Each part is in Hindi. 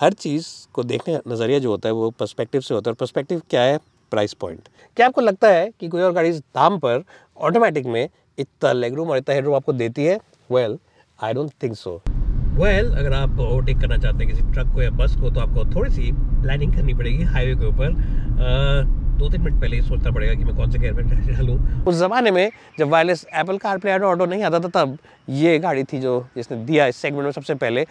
हर चीज़ को देखने का नज़रिया जो होता है वो पर्सपेक्टिव से होता है। और पर्सपेक्टिव क्या है? Price point. क्या आपको लगता है कि कोई और गाड़ी इस दाम पर ऑटोमेटिक में इतना लेगरूम और इतना हेडरूम आपको देती है? Well, I don't think so. अगर आप ओवरटेक करना चाहते हैं किसी ट्रक को या बस को, तो आपको थोड़ी सी प्लानिंग करनी पड़ेगी हाईवे के ऊपर। 2-3 मिनट पहले ही सोचना पड़ेगा कि मैं कौन से गेयर में डालूं। उस ज़माने में जब वायरलेस एप्पल कारप्ले ऑटो नहीं आता था, तब ये गाड़ी थी जो जिसने दिया इस सेगमेंट में सबसे पहले।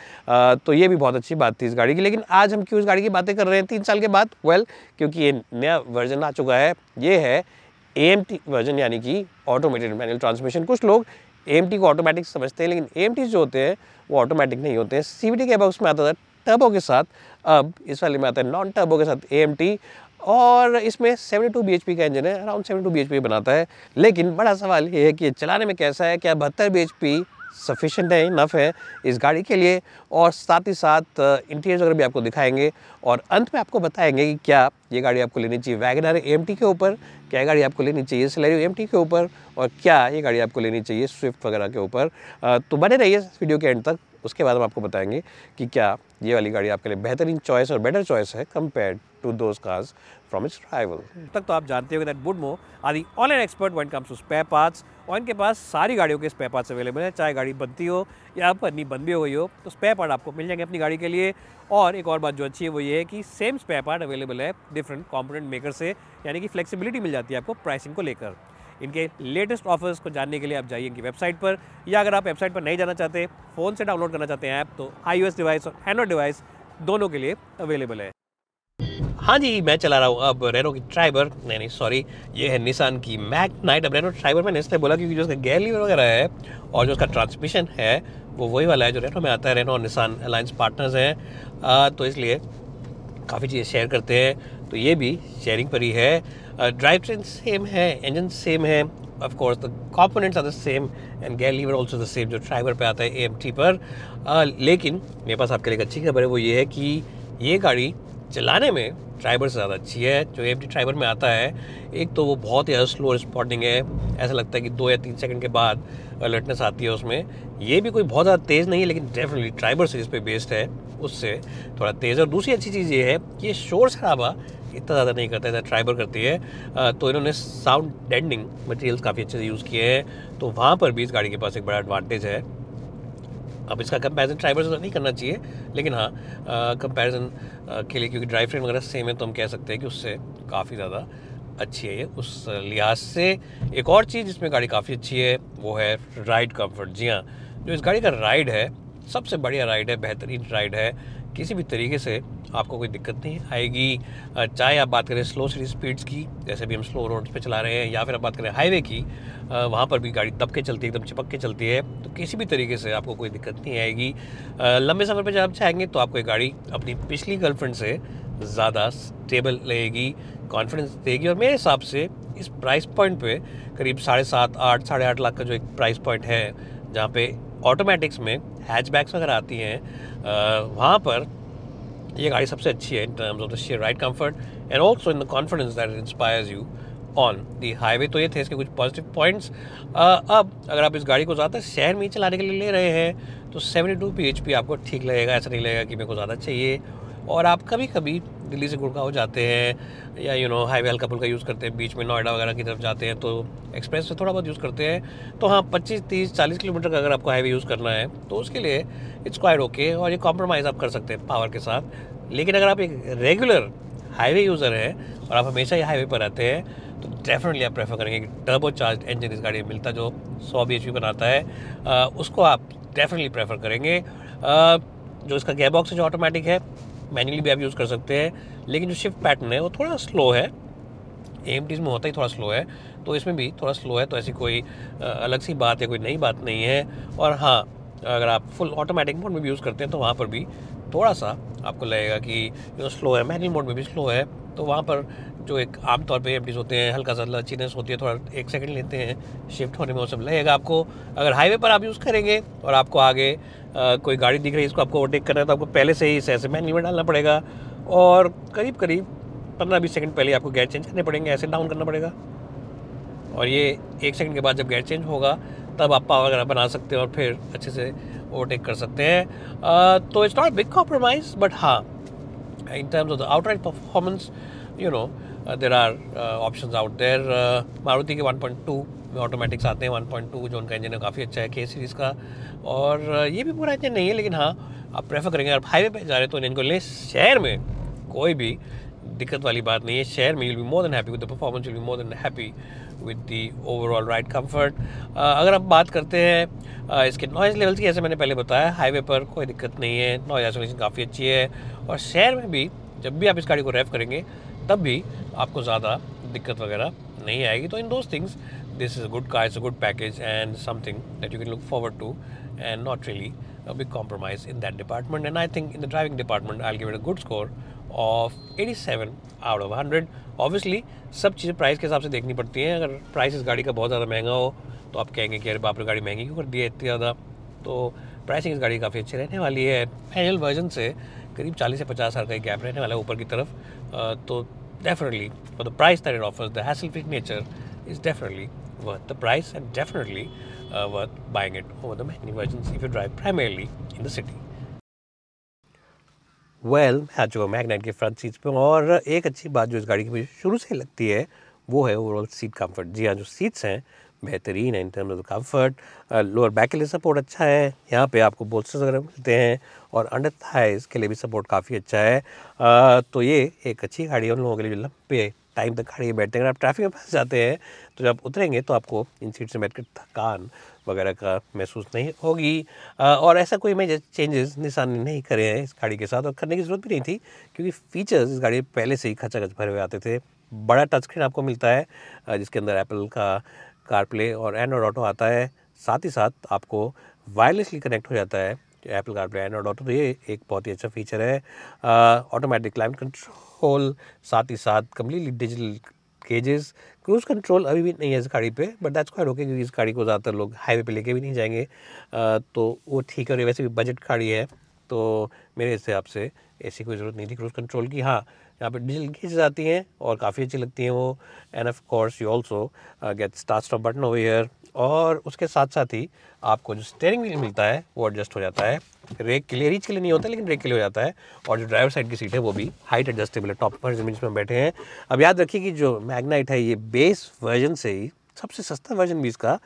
तो ये भी बहुत अच्छी बात थी इस गाड़ी की। लेकिन आज हम क्यों इस गाड़ी की बातें कर रहे हैं 3 साल के बाद? क्योंकि ये नया वर्जन आ चुका है। ये है AMT वर्जन, यानी कि ऑटोमेटेड मैनुअल ट्रांसमिशन। कुछ लोग AMT को ऑटोमेटिक समझते हैं, लेकिन AMT जो होते हैं वो ऑटोमेटिक नहीं होते हैं। CVT के बॉक्स में आता था टर्बो के साथ, अब इस वाले में आता है नॉन टर्बो के साथ AMT। और इसमें 72 bhp का इंजन है, अराउंड 72 bhp बनाता है। लेकिन बड़ा सवाल ये है कि ये चलाने में कैसा है, क्या 72 bhp सफिशेंट है, इनफ है इस गाड़ी के लिए? और साथ ही साथ इंटीरियर वगैरह भी आपको दिखाएंगे और अंत में आपको बताएंगे कि क्या ये गाड़ी आपको लेनी चाहिए वैगनआर AMT के ऊपर, क्या गाड़ी आपको लेनी चाहिए सेलेरियो AMT के ऊपर, और क्या ये गाड़ी आपको लेनी चाहिए स्विफ्ट वगैरह के ऊपर। तो बने रहिए इस वीडियो के एंड तक। उसके बाद हम आपको बताएंगे कि क्या ये वाली गाड़ी आपके लिए बेहतरीन चॉइस और बेटर चॉइस है compared to those cars from its rival. तक तो आप जानते हो that Boodmo are the online expert when it comes to spare parts, और इनके पास सारी गाड़ियों के स्पेयर पार्ट्स अवेलेबल है। चाहे गाड़ी बनती हो या पन्नी बंद भी हो गई हो, तो स्पेयर पार्ट आपको मिल जाएंगे अपनी गाड़ी के लिए। और एक और बात जो अच्छी है वो ये है कि सेम स्पेयर पार्ट अवेलेबल है डिफरेंट कंपोनेंट मेकर से, यानी कि फ्लेक्सिबिलिटी मिल जाती है आपको प्राइसिंग को लेकर। इनके लेटेस्ट ऑफर्स को जानने के लिए आप जाइए इनकी वेबसाइट पर, या अगर आप वेबसाइट पर नहीं जाना चाहते, फ़ोन से डाउनलोड करना चाहते हैं ऐप, तो iOS डिवाइस और एंड्रॉइड डिवाइस दोनों के लिए अवेलेबल है। हाँ जी, मैं चला रहा हूँ अब रेनो की ट्राइबर, नहीं सॉरी, ये है निसान की मैक नाइट। अब रेनो ट्राइबर मैंने इसलिए बोला क्योंकि जो उसका गेयर लीवर वगैरह है और जो उसका ट्रांसमिशन है वो वही वाला है जो रेनो में आता है। रेनो और निसान अलायंस पार्टनर्स हैं, तो इसलिए काफ़ी चीज़ें शेयर करते हैं। तो ये भी शेयरिंग पर ही है। ड्राइव ट्रेन सेम है, इंजन सेम है, of course the components are the same and gear lever also the same जो ट्राइबर पे आता है AMT पर। लेकिन मेरे पास आपके लिए एक अच्छी खबर है, वो ये है कि ये गाड़ी चलाने में ट्राइबर से ज़्यादा अच्छी है। जो AMT ट्राइबर में आता है, एक तो वो बहुत ही स्लो रिस्पॉन्डिंग है, ऐसा लगता है कि 2 या 3 सेकंड के बाद अलर्टनेस आती है उसमें। ये भी कोई बहुत ज़्यादा तेज़ नहीं है, लेकिन डेफिनेटली ट्राइबर सीरीज पे बेस्ड है, उससे थोड़ा तेज़। और दूसरी अच्छी चीज़ ये है कि ये शोर शराबा इतना ज़्यादा नहीं करता है, ट्राइबर करती है। तो इन्होंने साउंड डेंडिंग मटेरियल्स काफ़ी अच्छे से यूज़ किए हैं, तो वहाँ पर भी इस गाड़ी के पास एक बड़ा एडवांटेज है। अब इसका कंपैरिजन ट्राइबर से नहीं करना चाहिए, लेकिन हाँ कंपैरिजन के लिए, क्योंकि ड्राइव ट्रेन वगैरह सेम है, तो हम कह सकते हैं कि उससे काफ़ी ज़्यादा अच्छी है ये उस लिहाज से। एक और चीज़ जिसमें गाड़ी काफ़ी अच्छी है वो है राइड कंफर्ट। जी हाँ, जो इस गाड़ी का राइड है सबसे बढ़िया राइड है, बेहतरीन राइड है। किसी भी तरीके से आपको कोई दिक्कत नहीं आएगी। चाहे आप बात करें स्लो सिटी स्पीड्स की, जैसे भी हम स्लो रोड्स पे चला रहे हैं, या फिर आप बात करें हाईवे की, वहाँ पर भी गाड़ी दब के चलती है, एकदम चिपक के चलती है, तो किसी भी तरीके से आपको कोई दिक्कत नहीं आएगी। लंबे सफ़र पर जब आप चाहेंगे तो आपको ये गाड़ी अपनी पिछली गर्लफ्रेंड से ज़्यादा स्टेबल रहेगी, कॉन्फिडेंस देगी। और मेरे हिसाब से इस प्राइस पॉइंट पे करीब 7.5, 8, 8.5 लाख का जो एक प्राइस पॉइंट है, जहाँ पे ऑटोमेटिक्स में हैचबैक्स वगैरह आती हैं, वहाँ पर ये गाड़ी सबसे अच्छी है in terms of the share ride comfort and also in the confidence that inspires you on the highway. तो ये थे इसके कुछ पॉजिटिव पॉइंट्स। अब अगर आप इस गाड़ी को ज़्यादा शहर में ही चलाने के लिए ले रहे हैं, तो 72 bhp आपको ठीक लगेगा। ऐसा नहीं लगेगा कि मेरे को ज़्यादा चाहिए। और आप कभी कभी दिल्ली से गुड़गांव जाते हैं, या हाईवे हल्का फुल्का यूज़ करते हैं, बीच में नोएडा वगैरह की तरफ जाते हैं, तो एक्सप्रेस से थोड़ा बहुत यूज़ करते हैं, तो हाँ 25, 30, 40 किलोमीटर का अगर आपको हाईवे यूज़ करना है तो उसके लिए इट्स क्वाइट ओके, और ये कॉम्प्रोमाइज़ आप कर सकते हैं पावर के साथ। लेकिन अगर आप एक रेगुलर हाईवे यूज़र हैं और आप हमेशा ही हाईवे पर रहते हैं, तो डेफिनेटली आप प्रेफर करेंगे कि टर्बो चार्ज इंजन इस गाड़ी में मिलता जो 100 bhp बनाता है, उसको आप डेफिनेटली प्रेफर करेंगे। जो इसका गेयर बॉक्स है जो ऑटोमेटिक है, मैन्युअली भी आप यूज़ कर सकते हैं, लेकिन जो शिफ्ट पैटर्न है वो थोड़ा स्लो है। AMTs में होता ही थोड़ा स्लो है, तो इसमें भी थोड़ा स्लो है, तो ऐसी कोई अलग सी बात या कोई नई बात नहीं है। और हाँ, अगर आप फुल ऑटोमेटिक मोड में भी यूज़ करते हैं तो वहाँ पर भी थोड़ा सा आपको लगेगा कि जो स्लो है, मैनुअल मोड में भी स्लो है, तो वहाँ पर जो एक आमतौर पे AMTs होते हैं, हल्का सा लचीनेस होती है, थोड़ा 1 सेकंड लेते हैं शिफ्ट होने में, वो सब लगेगा आपको। अगर हाईवे पर आप यूज़ करेंगे और आपको आगे कोई गाड़ी दिख रही है, इसको आपको ओवरटेक करना है, तो आपको पहले से ही ऐसे मैनुअल में डालना पड़ेगा, और करीब 15-20 सेकंड पहले आपको गेयर चेंज करने पड़ेंगे, ऐसे डाउन करना पड़ेगा। और ये 1 सेकंड के बाद जब गेयर चेंज होगा तब आप पावर वगैरह बना सकते हैं और फिर अच्छे से ओवरटेक कर सकते हैं। तो it's not big compromise, but हाँ in terms of the outright performance, there are options out there. Maruti के 1.2 में ऑटोमेटिक्स आते हैं, 1.2 जो उनका इंजन है काफ़ी अच्छा है K सीरीज़ का, और ये भी पूरा इंजन नहीं है, लेकिन हाँ आप प्रेफर करेंगे अगर हाईवे पे जा रहे हैं तो इंजन को ले। शहर में कोई भी दिक्कत वाली बात नहीं है, शहर में you'll be more than happy with the performance, you'll be more than happy with the overall ride comfort. अगर आप बात करते हैं इसके नॉइज़ लेवल्स की, जैसे मैंने पहले बताया हाईवे पर कोई दिक्कत नहीं है, नॉइज़ आइसोलेशन काफ़ी अच्छी है, और शहर में भी जब भी आप इस गाड़ी को रेव करेंगे तब भी आपको ज़्यादा दिक्कत वगैरह नहीं आएगी। तो in those things this is a good car, it's a good package and something that you can look forward to, and not really a big compromise in that department. And I think in the driving department I'll give it a good score of 87 out of 100. Obviously सब चीज़ें प्राइस के हिसाब से देखनी पड़ती हैं। अगर प्राइस इस गाड़ी का बहुत ज़्यादा महंगा हो तो आप कहेंगे कि अरे बाप रे गाड़ी महंगी क्यों कर दी है इतनी ज़्यादा, तो प्राइसिंग इस गाड़ी काफ़ी अच्छी रहने वाली है। मैनुअल वर्जन से करीब 40 से 50 हज़ार का एक गैप रहने वाला है ऊपर की तरफ, तो definitely for the price that it offers, the hassle-free nature is definitely worth the price, and definitely worth buying it over the manual versions if you drive primarily in the city. Well, आ चुका मैग्नाइट के फ्रंट सीट्स पे, और एक अच्छी बात जो इस गाड़ी की मुझे शुरू से लगती है वो है ओवरऑल सीट कंफर्ट। जी हाँ, जो सीट्स हैं बेहतरीन है in terms of comfort. Lower back के लिए सपोर्ट अच्छा है, यहाँ पे आपको बोल्स्टर्स वगैरह मिलते हैं, और अंडर थाइज के लिए भी सपोर्ट काफ़ी अच्छा है। तो ये एक अच्छी गाड़ी है उन लोगों के लिए जो लंबे टाइम तक खड़े बैठते हैं। अगर आप ट्रैफिक में फंस जाते हैं तो जब उतरेंगे तो आपको इन सीट से बैठकर थकान वगैरह का महसूस नहीं होगी। और ऐसा कोई मेजर चेंजेस निशान ने नहीं करे हैं इस गाड़ी के साथ, और करने की ज़रूरत भी नहीं थी क्योंकि फीचर्स इस गाड़ी में पहले से ही खचाखच भरे हुए आते थे। बड़ा टच स्क्रीन आपको मिलता है जिसके अंदर एप्पल का कारप्ले और एंड्रॉयड ऑटो आता है, साथ ही साथ आपको वायरलेसली कनेक्ट हो जाता है एप्पल कारप्ले एंड्रॉयड ऑटो, तो ये एक बहुत ही अच्छा फीचर है। ऑटोमेटिक क्लाइमेट कंट्रोल, साथ ही साथ कम्प्लीटली डिजिटल केजेस। क्रूज़ कंट्रोल अभी भी नहीं है इस गाड़ी पे, बट दैट्स क्वाइट ओके क्योंकि इस गाड़ी को ज़्यादातर लोग हाईवे पे लेके भी नहीं जाएंगे, तो वो ठीक है। और वैसे भी बजट गाड़ी है तो मेरे हिसाब से ऐसी कोई ज़रूरत नहीं थी क्रूज़ कंट्रोल की। हाँ, यहाँ पे डिजिटल केजेस आती हैं और काफ़ी अच्छी लगती हैं वो, end of course you also get start stop button over here, और उसके साथ साथ ही आपको जो स्टीयरिंग व्हील मिलता है वो एडजस्ट हो जाता है। रेक के लिए, रीच के लिए नहीं होता लेकिन रेक के लिए हो जाता है, और जो ड्राइवर साइड की सीट है वो भी हाइट एडजस्टेबल है टॉप पर जिसमें हम बैठे हैं। अब याद रखिए कि जो मैग्नाइट है ये बेस वर्जन से ही सबसे सस्ता वर्जन भी इसका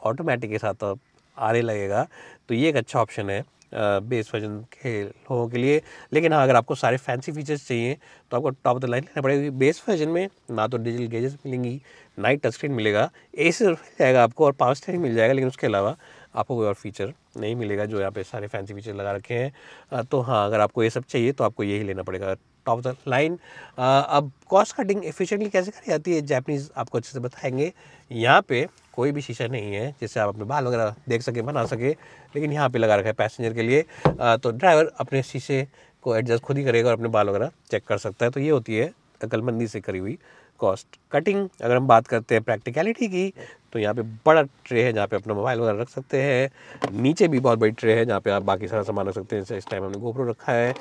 ऑटोमेटिक के साथ अब आने लगेगा, तो ये एक अच्छा ऑप्शन है बेस वर्जन के लोगों के लिए। लेकिन हाँ, अगर आपको सारे फैंसी फीचर्स चाहिए तो आपको टॉप ऑफ द लाइन लेना पड़ेगा। बेस वर्जन में ना तो डिजिटल गेजेस मिलेंगी, ना ही टच स्क्रीन मिलेगा, एसी मिल जाएगा आपको और पावर स्टीयरिंग मिल जाएगा, लेकिन उसके अलावा आपको कोई और फीचर नहीं मिलेगा जो यहाँ पे सारे फैंसी फीचर लगा रखे हैं। तो हाँ, अगर आपको ये सब चाहिए तो आपको यही लेना पड़ेगा टॉप ऑफ द लाइन। अब कॉस्ट कटिंग एफिशिएंटली कैसे करी जाती है जापानीज़ आपको अच्छे से बताएंगे। यहाँ पे कोई भी शीशा नहीं है जिससे आप अपने बाल वगैरह देख सके, बना सके, लेकिन यहाँ पे लगा रखा है पैसेंजर के लिए, तो ड्राइवर अपने शीशे को एडजस्ट खुद ही करेगा और अपने बाल वगैरह चेक कर सकता है। तो ये होती है अक्लमंदी से करी हुई कॉस्ट कटिंग। अगर हम बात करते हैं प्रैक्टिकलिटी की तो यहाँ पे बड़ा ट्रे है जहाँ पे अपना मोबाइल वगैरह रख सकते हैं, नीचे भी बहुत बड़ी ट्रे है जहाँ पे आप बाकी सारा सामान रख सकते हैं। जैसे इस टाइम हमने गोप्रो रखा है,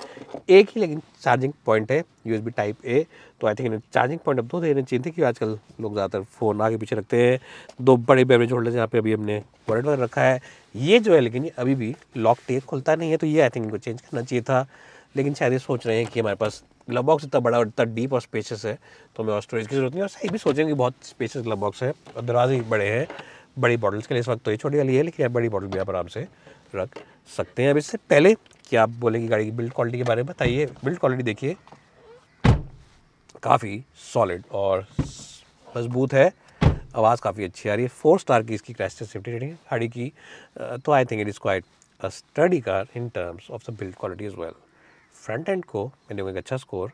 एक ही लेकिन चार्जिंग पॉइंट है USB टाइप A, तो आई थिंक इन्हें चार्जिंग पॉइंट अब 2 देने चाहिए थे क्योंकि आजकल लोग ज़्यादातर फ़ोन आगे पीछे रखते हैं। 2 बड़े बेवरेज होल्डर यहाँ पे अभी हमने वॉलेट वगैरह रखा है। ये जो है लेकिन ये अभी भी लॉक टेक खुलता नहीं है, तो ये आई थिंक इनको चेंज करना चाहिए था, लेकिन शायद ये सोच रहे हैं कि हमारे पास ग्लव बॉक्स इतना बड़ा और इतना डीप और स्पेशियस है तो हमें और स्टोरेज की जरूरत नहीं, और सही भी सोचेंगे बहुत स्पेशियस ग्लव बॉक्स है और दरवाजे बड़े हैं। बड़ी बॉटल्स के लिए इस वक्त तो ये छोटी वाली है, लेकिन आप बड़ी बॉटल भी आप आराम से रख सकते हैं। अब इससे पहले कि आप बोलेंगे गाड़ी की बिल्ड क्वालिटी के बारे में बताइए, बिल्ड क्वालिटी देखिए काफ़ी सॉलिड और मजबूत है, आवाज़ काफ़ी अच्छी आ रही है। 4 स्टार की इसकी क्रैश टेस्ट सेफ्टी रेटिंग है गाड़ी की, तो I think it is quite a study car in terms of the build quality is well. Front end को मैंने एक अच्छा स्कोर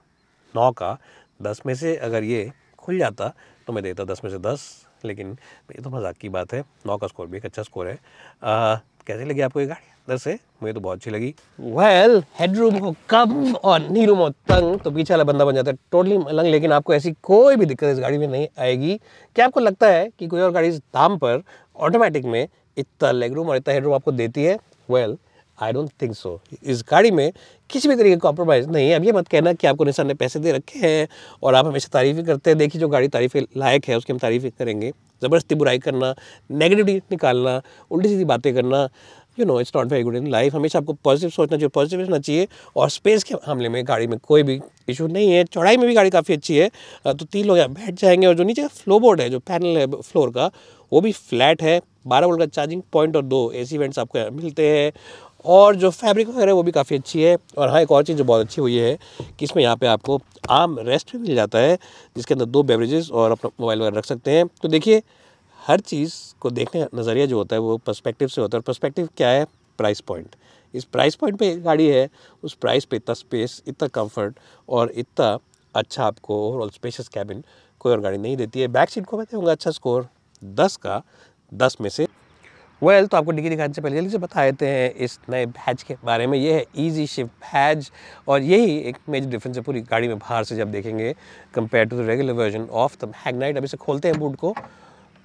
9 का 10 में से, अगर ये खुल जाता तो मैं देता 10 में से 10, लेकिन ये तो मजाक की बात है। 9 का स्कोर भी एक अच्छा स्कोर है। कैसे लगी आपको ये गाड़ी अंदर से? मुझे तो बहुत अच्छी लगी। वेल, हेडरूम हो कम और नी रूम हो तंग तो पीछे वाला बंदा बन जाता है टोटली मलंग, लेकिन आपको ऐसी कोई भी दिक्कत इस गाड़ी में नहीं आएगी। क्या आपको लगता है कि कोई और गाड़ी इस दाम पर ऑटोमेटिक में इतना लेग रूम और इतना हेडरूम आपको देती है? Well, I don't think so. इस गाड़ी में किसी भी तरीके का कॉम्प्रोमाइज़ नहीं है। अब ये मत कहना कि आपको निसान ने पैसे दे रखे हैं और आप हमेशा तारीफ़ ही करते हैं। देखिए, जो गाड़ी तारीफ़ लायक है उसकी हम तारीफ़ करेंगे। ज़बरदस्ती बुराई करना, नेगेटिविटी निकालना, उल्टी सीधी बातें करना, it's not very good in life. हमेशा आपको पॉजिटिव सोचना चाहिए, पॉजिटिव रहना चाहिए। और स्पेस के मामले में गाड़ी में कोई भी इशू नहीं है। चौड़ाई में भी गाड़ी काफ़ी अच्छी है, तो 3 लोग यहाँ बैठ जाएंगे। और जो नीचे फ्लो बोर्ड है, जो पैनल है फ्लोर का, वो भी फ्लैट है। 12 वोल्ट का चार्जिंग पॉइंट और 2 AC वेंट्स आपको यहाँ मिलते हैं। और जो फैब्रिक वगैरह है वो भी काफ़ी अच्छी है। और हाँ, एक और चीज़ जो बहुत अच्छी हुई है कि इसमें यहाँ पे आपको आर्म रेस्ट भी मिल जाता है, जिसके अंदर 2 बेवरेजेस और अपना मोबाइल वगैरह रख सकते हैं। तो देखिए, हर चीज़ को देखने का नज़रिया जो होता है वो पर्सपेक्टिव से होता है। और पर्सपेक्टिव क्या है? Price point. इस प्राइस पॉइंट पे गाड़ी है, उस प्राइस पे इतना स्पेस, इतना कंफर्ट और इतना अच्छा आपको ओवरऑल स्पेशियस कैबिन कोई और गाड़ी नहीं देती है। बैक सीट को मैं दूंगा अच्छा स्कोर 10 का 10 में से। तो आपको डिग्गी दिखाने से पहले जल्दी से बता देते हैं इस नए बैच के बारे में। ये है इजी शिफ्ट बैच, और यही एक मेजर डिफरेंस है पूरी गाड़ी में बाहर से जब देखेंगे compare to the regular version of the Magnite. अभी से खोलते हैं बूट को,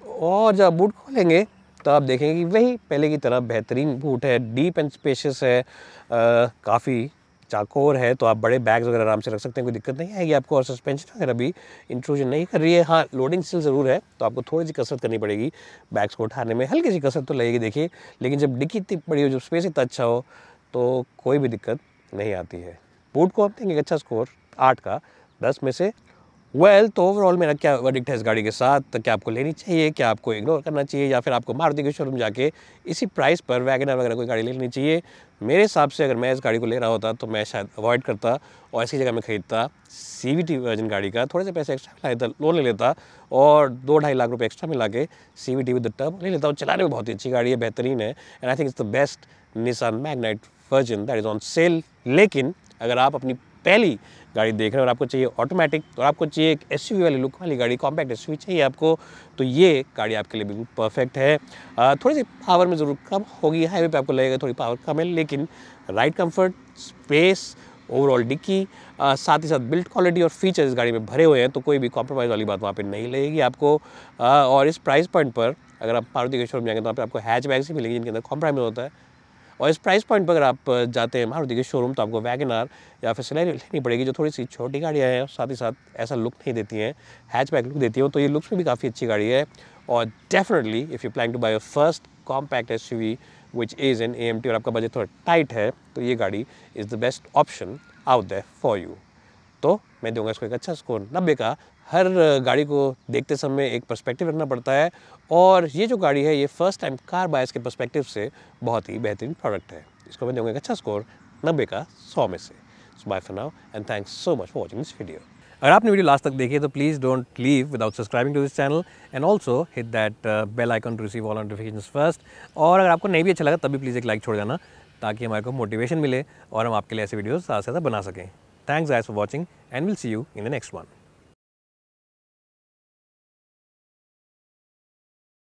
और जब बूट खोलेंगे तो आप देखेंगे कि वही पहले की तरह बेहतरीन बूट है, डीप एंड स्पेशियस है, काफ़ी चाकोर है, तो आप बड़े बैग्स वगैरह आराम से रख सकते हैं, कोई दिक्कत नहीं आएगी आपको। और सस्पेंशन वगैरह भी इंट्रूजन नहीं कर रही है। हाँ, लोडिंग स्टिल ज़रूर है, तो आपको थोड़ी सी कसरत करनी पड़ेगी बैग्स को उठाने में, हल्की सी कसरत तो लगेगी देखिए। लेकिन जब डिक्की इतनी बड़ी हो, जब स्पेस इतना अच्छा हो, तो कोई भी दिक्कत नहीं आती है। बूट को आप देंगे अच्छा स्कोर 8 का 10 में से। तो ओवरऑल मेरा क्या वर्डिक्ट है इस गाड़ी के साथ? तो क्या आपको लेनी चाहिए, क्या आपको इग्नोर करना चाहिए, या फिर आपको मारुति के शोरूम जाके इसी प्राइस पर वैगनर वगैरह कोई गाड़ी ले लेनी चाहिए? मेरे हिसाब से अगर मैं इस गाड़ी को ले रहा होता तो मैं शायद अवॉइड करता और ऐसी जगह मैं खरीदता CVT वर्जन गाड़ी का। थोड़े से पैसे एक्स्ट्रा लाता, लोन ले लेता और 2-2.5 लाख रुपये एक्स्ट्रा मिला के CVT विद द टर्बो ले लेता हूँ। चलाने में बहुत ही अच्छी गाड़ी है, बेहतरीन है, and I think it's the best Nissan Magnite version that is on sale. लेकिन अगर आप अपनी पहली गाड़ी देख रहे हैं और आपको चाहिए ऑटोमेटिक, और आपको चाहिए एक SUV वाली लुक वाली गाड़ी, कॉम्पैक्ट SUV चाहिए आपको, तो ये गाड़ी आपके लिए बिल्कुल परफेक्ट है। थोड़ी सी पावर में ज़रूर कम होगी, हाईवे पे आपको लगेगा थोड़ी पावर कम है, लेकिन ride comfort, space, overall dickey, साथ ही साथ बिल्ड क्वालिटी और फीचर्स इस गाड़ी में भरे हुए हैं, तो कोई भी कॉम्प्रोमाइज़ वाली बात वहाँ पे नहीं लगेगी आपको। और इस प्राइस पॉइंट पर अगर आप मारुति के शोरूम जाएंगे तो वहाँ पर आपको हैचबैग्स ही मिलेंगी जिनके अंदर कॉम्प्रोमाइज़ होता है। और इस प्राइस पॉइंट पर अगर आप जाते हैं मारुति के शोरूम, तो आपको वैगनआर या फिर सिलेरियो लेनी पड़ेगी, जो थोड़ी सी छोटी गाड़ियाँ हैं और साथ ही साथ ऐसा लुक नहीं देती हैं, हैचबैक लुक देती हैं। तो ये लुक्स में भी काफ़ी अच्छी गाड़ी है। और definitely if you plan to buy your first compact SUV which is an AMT और आपका बजट थोड़ा टाइट है, तो ये गाड़ी is the best option out there for you. तो मैं दूंगा इसको एक अच्छा स्कोर 90 का। हर गाड़ी को देखते समय एक पर्सपेक्टिव रखना पड़ता है, और ये जो गाड़ी है ये फर्स्ट टाइम कार बायर्स के पर्सपेक्टिव से बहुत ही बेहतरीन प्रोडक्ट है। इसको मैं दूंगा एक अच्छा स्कोर 90 का 100 में से। So bye for now and thanks so much for watching this video. अगर आपने वीडियो लास्ट तक देखी है तो please don't leave without subscribing to this channel, and also hit that bell icon to receive all notifications first. और अगर आपको नहीं भी अच्छा लगा तब भी प्लीज़ एक लाइक छोड़ जाना, ताकि हमारे को मोटिवेशन मिले और हम आपके लिए ऐसे वीडियोस ज़्यादा से ज़्यादा बना सकें। Thanks guys for watching, and we'll see you in the next one.